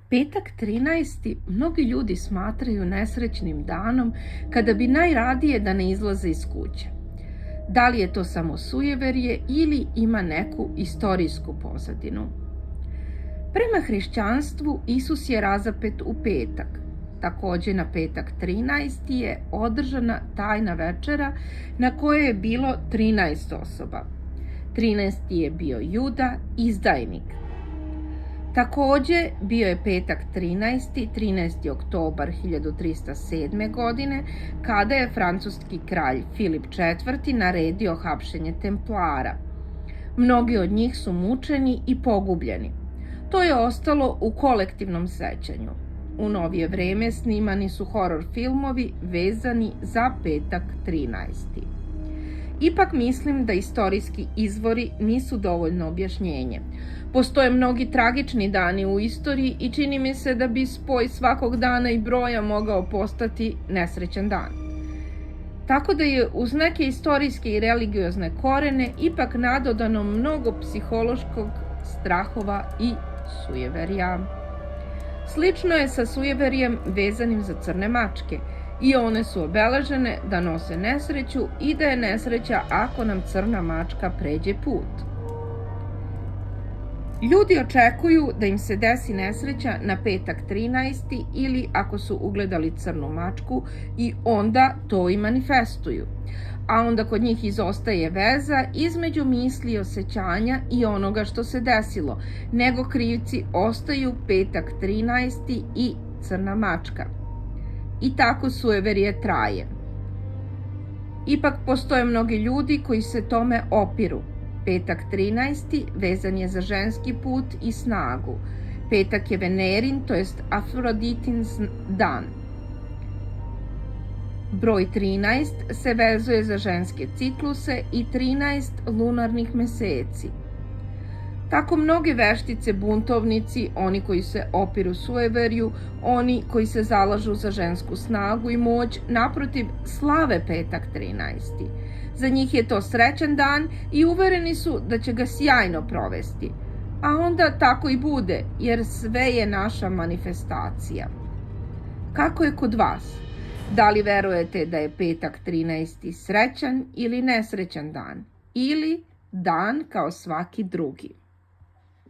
Petak 13. mnogi ljudi smatraju nesrećnim danom kada bi najradije da ne izlaze iz kuće. Da li je to samo sujeverje ili ima neku istorijsku pozadinu? Prema hrišćanstvu Isus je razapet u petak. Takođe na petak 13. je održana tajna večera na kojoj je bilo 13 osoba. 13. je bio Juda, izdajnik. Takođe, bio je petak 13. oktobar 1307. godine, kada je francuski kralj Filip IV. Naredio hapšenje templara. Mnogi od njih su mučeni i pogubljeni. To je ostalo u kolektivnom sećanju. U novije vreme snimani su horor filmovi vezani za petak 13. Ipak mislim da istorijski izvori nisu dovoljno objašnjenje. Postoje mnogi tragični dani u istoriji i čini mi se da bi spoj svakog dana i broja mogao postati nesrećan dan. Tako da je uz neke istorijske i religiozne korene ipak nadodano mnogo psihološkog strahova i sujeverja. Slično je sa sujeverjem vezanim za crne mačke i one su obeležene da nose nesreću i da je nesreća ako nam crna mačka pređe put. Ljudi očekuju da im se desi nesreća na petak 13. ili ako su ugledali crnu mačku i onda to i manifestuju. A onda kod njih izostaje veza između misli i osjećanja i onoga što se desilo, nego krivci ostaju petak 13. i crna mačka. I tako sujeverje traje. Ipak postoje mnogi ljudi koji se tome opiru. Petak 13. vezan je za ženski put i snagu. Petak je Venerin, to jest Afroditin dan. Broj 13 se vezuje za ženske cikluse i 13 lunarnih meseci. Tako mnoge veštice, buntovnici, oni koji se opiru sujeverju, oni koji se zalažu za žensku snagu i moć, naprotiv, slave petak 13. Za njih je to srećan dan i uvereni su da će ga sjajno provesti. A onda tako i bude, jer sve je naša manifestacija. Kako je kod vas? Da li verujete da je petak 13. srećan ili nesrećan dan? Ili dan kao svaki drugi?